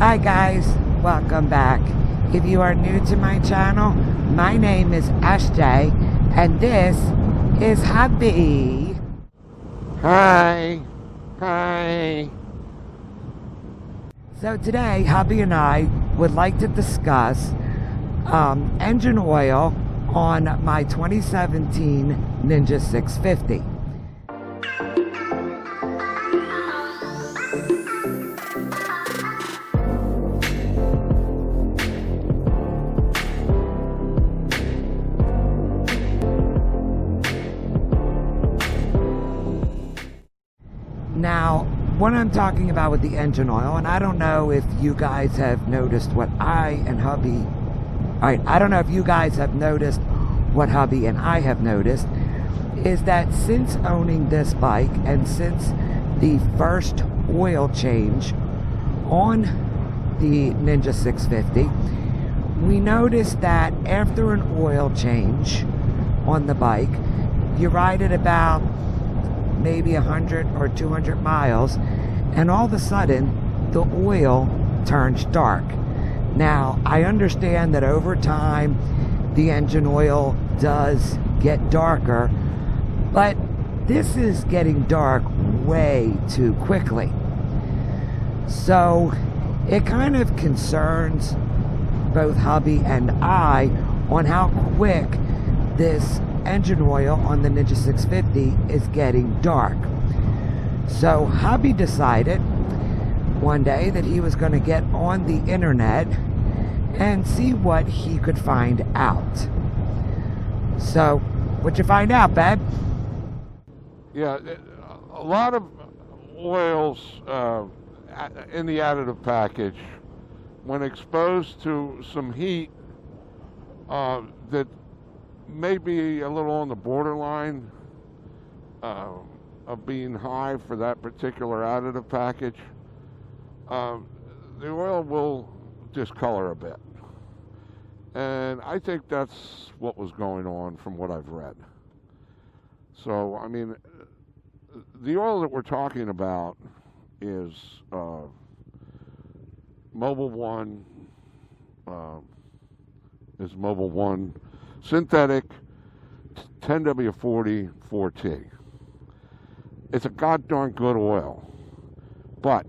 Hi guys, welcome back. If you are new to my channel, my name is SJ and this is Hubby. Hi. So today, Hubby and I would like to discuss engine oil on my 2017 Ninja 650. Now, what I'm talking about with the engine oil, and I don't know if you guys have noticed what I and Hubby, I don't know if you guys have noticed what Hubby and I have noticed, is that since owning this bike and since the first oil change on the Ninja 650, we noticed that after an oil change on the bike, you ride it about maybe 100 or 200 miles and all of a sudden the oil turns dark. Now I understand that over time the engine oil does get darker, but this is getting dark way too quickly. So it kind of concerns both Hubby and I on how quick this engine oil on the Ninja 650 is getting dark. So Hubby decided one day that he was going to get on the internet and see what he could find out. So what'd you find out, babe? Yeah, a lot of oils in the additive package, when exposed to some heat that may be a little on the borderline of being high for that particular additive package, the oil will discolor a bit. And I think that's what was going on from what I've read. So, I mean, the oil that we're talking about is Mobil 1, synthetic 10W40 4T. It's a goddamn good oil, but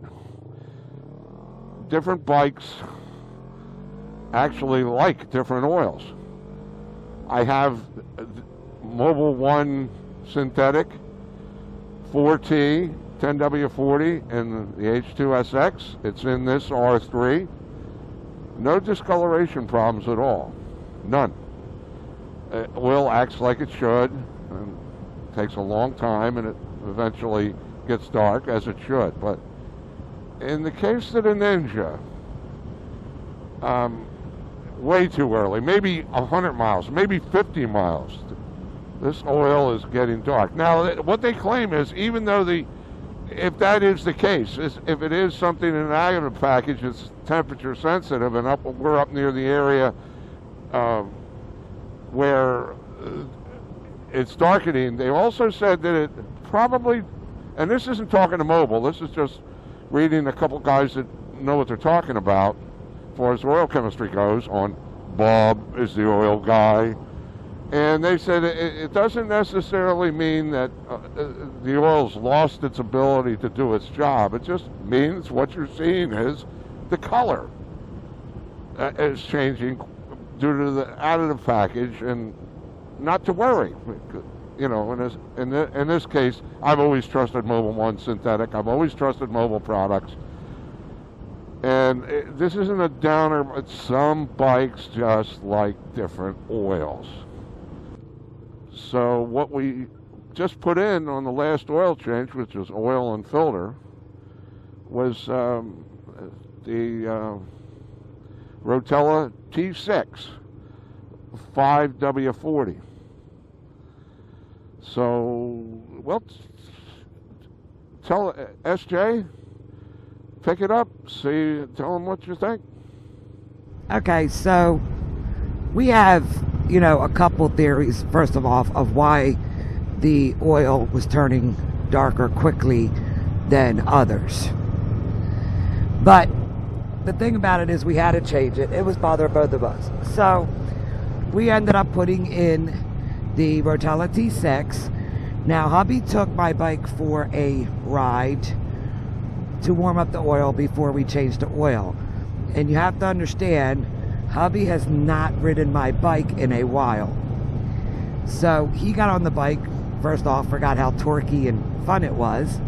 different bikes actually like different oils. I have Mobil 1 synthetic 4T 10W40 and the H2SX. It's in this R3. No discoloration problems at all. None. Oil acts like it should, and takes a long time, and it eventually gets dark, as it should. But in the case of the Ninja, way too early, maybe 100 miles, maybe 50 miles, this oil is getting dark. Now, what they claim is, even though if that is the case, if it is something in an additive package that's temperature sensitive, and we're up near the area where it's darkening, they also said that it probably, and this isn't talking to Mobil, this is just reading a couple guys that know what they're talking about as far as oil chemistry goes. On Bob is the oil guy, and they said it doesn't necessarily mean that the oil's lost its ability to do its job. It just means what you're seeing is the color is changing due to the additive package, and not to worry. You know, in this case, I've always trusted Mobil 1 synthetic. I've always trusted Mobil products. And this isn't a downer, but some bikes just like different oils. So what we just put in on the last oil change, which was oil and filter, was the Rotella T6 5W40. So, well, tell SJ, pick it up, tell them what you think. Okay, so we have, a couple theories, first of all, of why the oil was turning darker quickly than others. But the thing about it is we had to change it. It was bothering both of us. So we ended up putting in the Rotella T6. Now, hubby took my bike for a ride to warm up the oil before we changed the oil. And you have to understand, hubby has not ridden my bike in a while. So he got on the bike, first off, forgot how torquey and fun it was.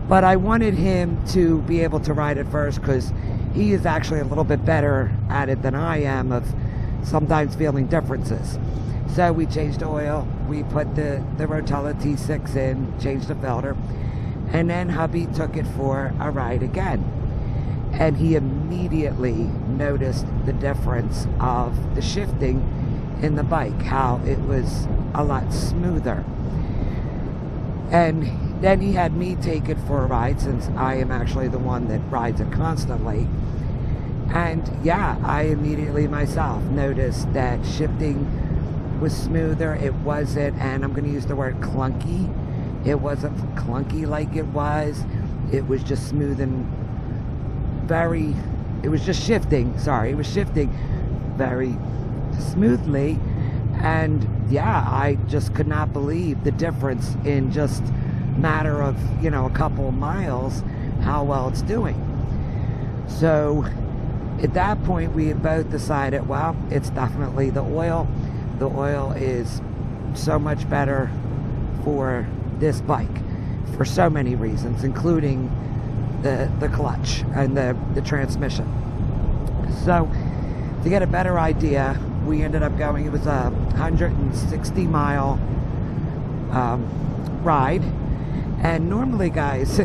But I wanted him to be able to ride it first because he is actually a little bit better at it than I am of sometimes feeling differences. So we changed the oil, we put the Rotella T6 in, changed the filter, and then hubby took it for a ride again. And he immediately noticed the difference of the shifting in the bike, how it was a lot smoother. And then he had me take it for a ride, since I am actually the one that rides it constantly. And yeah, I immediately myself noticed that shifting was smoother. It wasn't, and I'm going to use the word clunky. It wasn't clunky like it was. It was just smooth and it was just shifting. Sorry, it was shifting very smoothly. And yeah, I just could not believe the difference in just matter of, a couple of miles, how well it's doing. So at that point, we had both decided, well, it's definitely the oil. The oil is so much better for this bike for so many reasons, including the clutch and the transmission. So to get a better idea, we ended up going, it was a 160 mile ride. And normally, guys,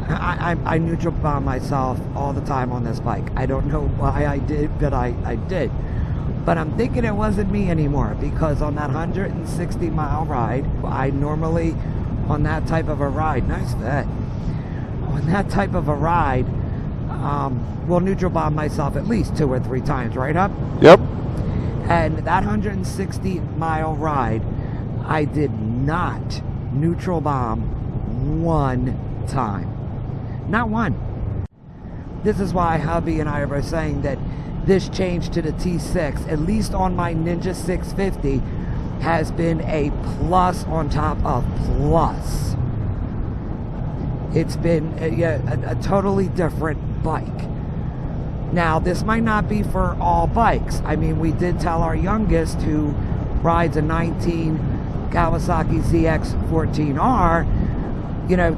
I neutral bomb myself all the time on this bike. I don't know why I did, but I did. But I'm thinking it wasn't me anymore, because on that 160 mile ride, I normally, on that type of a ride, nice fit, on that type of a ride, will neutral bomb myself at least 2 or 3 times, right up? Yep. And that 160 mile ride, I did not neutral bomb 1 time. Not one. This is why hubby and I were saying that this change to the T6, at least on my Ninja 650, has been a plus on top of plus. It's been a totally different bike. Now, this might not be for all bikes. I mean, we did tell our youngest, who rides a 19 Kawasaki ZX14R,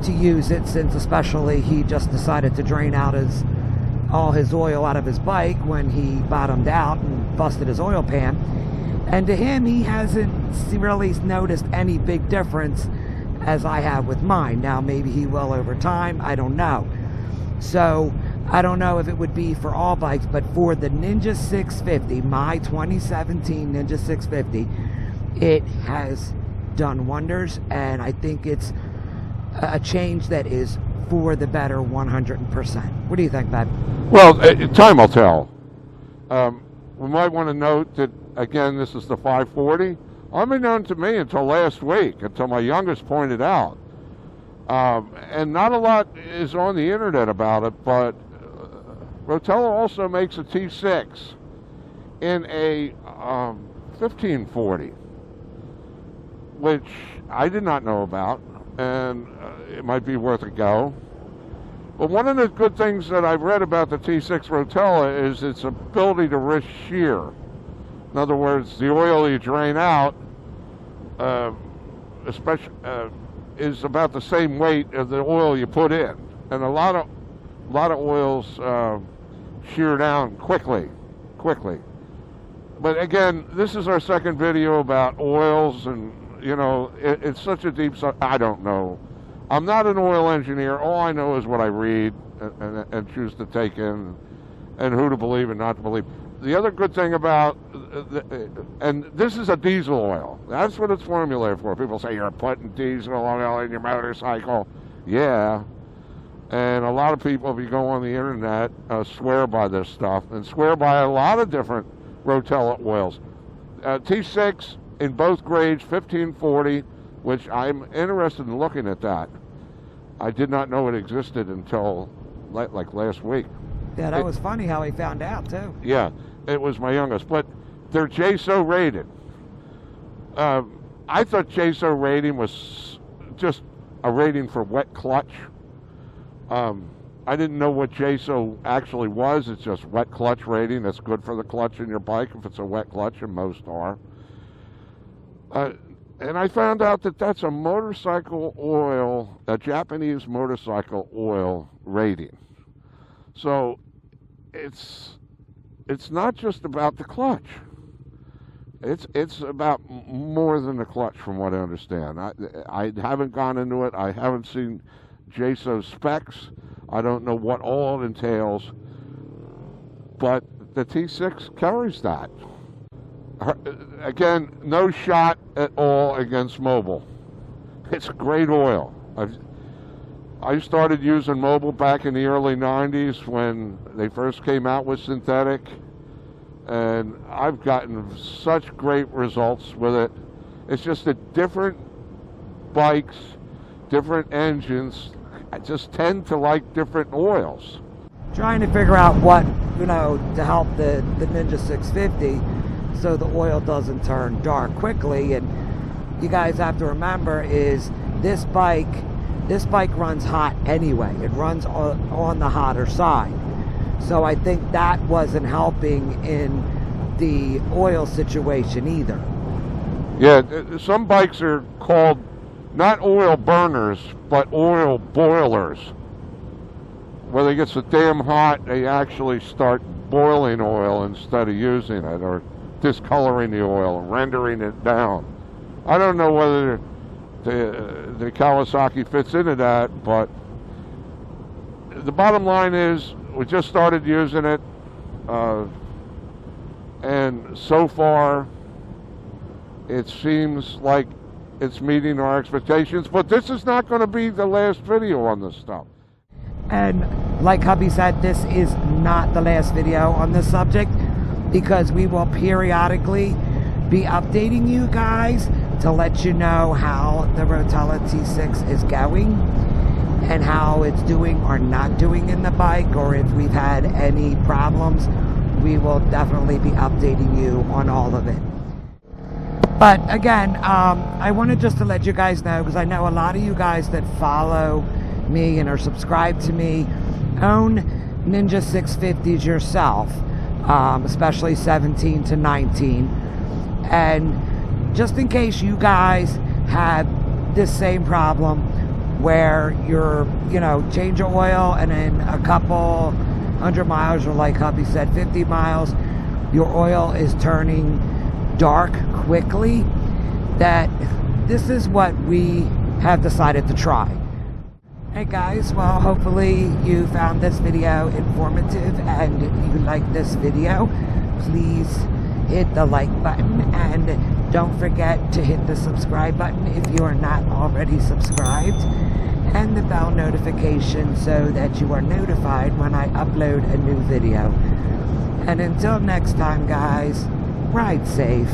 to use it, since especially he just decided to drain out all his oil out of his bike when he bottomed out and busted his oil pan. And to him, he hasn't really noticed any big difference as I have with mine. Now, maybe he will over time, I don't know. So I don't know if it would be for all bikes, but for the Ninja 650, my 2017 Ninja 650, it has done wonders, and I think it's a change that is for the better 100%. What do you think, Bud? Well, time will tell. We might want to note that, again, this is the 540. Unbeknown to me until last week, until my youngest pointed out. And not a lot is on the internet about it, but Rotella also makes a T6 in a 1540, which I did not know about, and it might be worth a go. But one of the good things that I've read about the T6 Rotella is its ability to wrist shear. In other words, the oil you drain out is about the same weight as the oil you put in, and a lot of oils shear down quickly. But again, this is our second video about oils, and it's such a deep subject. I don't know. I'm not an oil engineer. All I know is what I read and choose to take in, and who to believe and not to believe. The other good thing about, and this is a diesel oil. That's what it's formulated for. People say you're putting diesel oil in your motorcycle. Yeah. And a lot of people, if you go on the internet, swear by this stuff, and swear by a lot of different Rotella oils. T6 in both grades, 1540, which I'm interested in looking at that. I did not know it existed until like last week. Yeah, that was funny how he found out, too. Yeah, it was my youngest. But they're JSO rated. I thought JSO rating was just a rating for wet clutch. I didn't know what JSO actually was. It's just wet clutch rating. That's good for the clutch in your bike if it's a wet clutch, and most are. And I found out that that's a motorcycle oil, a Japanese motorcycle oil rating. So it's not just about the clutch. It's about more than the clutch, from what I understand. I haven't gone into it. I haven't seen JSO specs. I don't know what all it entails. But the T6 carries that. Again, no shot at all against Mobil. It's great oil. I started using Mobil back in the early 90s when they first came out with synthetic, and I've gotten such great results with it. It's just that different bikes, different engines, I just tend to like different oils. Trying to figure out what, to help the Ninja 650 so the oil doesn't turn dark quickly. And you guys have to remember is this bike runs hot anyway. It runs on the hotter side. So I think that wasn't helping in the oil situation either. Yeah, some bikes are called not oil burners, but oil boilers. Where they get so damn hot, they actually start boiling oil instead of using it, or discoloring the oil, rendering it down. I don't know whether the Kawasaki fits into that, but the bottom line is we just started using it, and so far it seems like it's meeting our expectations, but this is not going to be the last video on this stuff. And like hubby said, this is not the last video on this subject, because we will periodically be updating you guys to let you know how the Rotella T6 is going and how it's doing or not doing in the bike, or if we've had any problems. We will definitely be updating you on all of it. But again, I wanted just to let you guys know, because I know a lot of you guys that follow me and are subscribed to me own Ninja 650s yourself, especially 17 to 19. And just in case you guys have this same problem where you're, change your oil and in a couple 100 miles, or like hubby said, 50 miles, your oil is turning dark quickly, that this is what we have decided to try. Hey guys, well, hopefully you found this video informative and you like this video. Please hit the like button, and don't forget to hit the subscribe button if you are not already subscribed, and the bell notification so that you are notified when I upload a new video. And until next time guys, ride safe.